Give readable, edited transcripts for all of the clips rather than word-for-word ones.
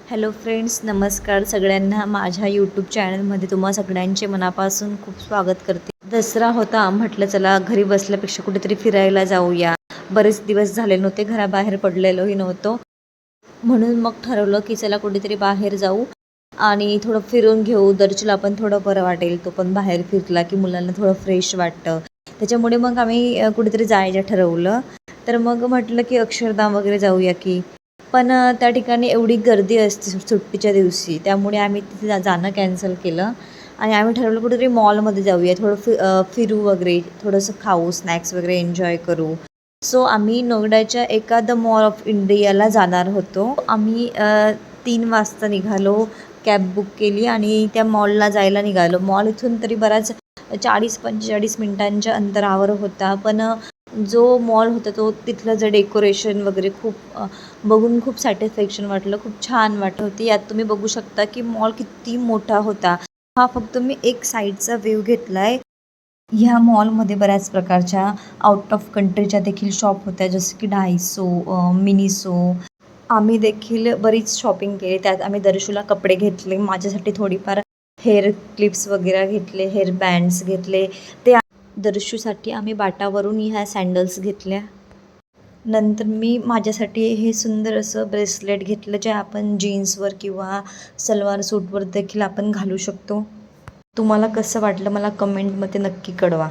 Hello friends, नमस्कार सगळ्यांना. माझ्या यूट्यूब चॅनलमध्ये तुम्हा सगळ्यांचे मनापासून खूप स्वागत करते. दसरा होता, म्हटलं चला घरी बसल्यापेक्षा कुठेतरी फिरायला जाऊया. बरेच दिवस झाले नव्हते, घराबाहेर पडलेलोही नव्हतो, म्हणून मग ठरवलं की चला कुठेतरी बाहेर जाऊ आणि थोडं फिरून घेऊ. दर्शूला पण थोडं बरं वाटेल, तो पण बाहेर फिरला की मुलांना थोडं फ्रेश वाटतं. त्याच्यामुळे मग आम्ही कुठेतरी जायचं ठरवलं. तर मग म्हटलं की अक्षरधाम वगैरे जाऊया की. पण त्या ठिकाणी एवढी गर्दी असते सुट्टीच्या दिवशी, त्यामुळे आम्ही तिथे जाणं कॅन्सल केलं आणि आम्ही ठरवलं कुठेतरी मॉलमध्ये जाऊया. थोडं फिरू वगैरे, थोडंसं खाऊ, स्नॅक्स वगैरे एन्जॉय करू. सो आम्ही नोएडाच्या एका द मॉल ऑफ इंडियाला जाणार होतो. आम्ही 3 वाजता निघालो, कॅब बुक केली आणि त्या मॉलला जायला निघालो. मॉल इथून तरी बराच 40-45 मिनिटांच्या अंतरावर होता. पण जो मॉल होता तो तिथलं जे डेकोरेशन वगैरे खूप बघून खूप सॅटिस्फॅक्शन वाटलं, खूप छान वाटत होती. यात तुम्ही बघू शकता की मॉल किती मोठा होता. हा फक्त मी एक साईडचा व्ह्यू घेतला आहे. ह्या मॉलमध्ये बऱ्याच प्रकारच्या आउट ऑफ कंट्रीच्या देखील शॉप होत्या, जसं की डायसो, मिनिसो. आम्ही देखील बरीच शॉपिंग केली. त्यात आम्ही दर्शूला कपडे घेतले, माझ्यासाठी थोडीफार हेअर क्लिप्स वगैरे घेतले, हेअर बँड्स घेतले. ते दर्शूसाठी आम्ही बाटावरून ह्या सँडल्स घेतल्या. नंतर मी माझ्यासाठी हे सुंदर असं ब्रेसलेट घेतलं, जे आपण जीन्सवर किंवा सलवार सूटवर देखील आपण घालू शकतो. तुम्हाला कसं वाटलं मला कमेंटमध्ये नक्की कळवा.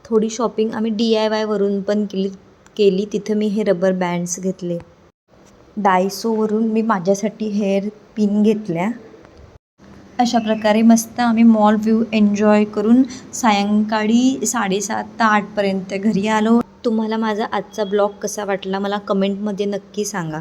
थोडी शॉपिंग आम्ही DIY वरून पण केली. तिथं मी हे रबर बँड्स घेतले. डायसोवरून मी माझ्यासाठी हेअर पिन घेतल्या. अशा प्रकारे मस्त आम्ही मॉल व्ह्यू एन्जॉय करून सायंकाळी 7:30 ते 8पर्यंत घरी आलो. तुम्हाला माझा आजचा ब्लॉग कसा वाटला मला कमेंटमध्ये नक्की सांगा.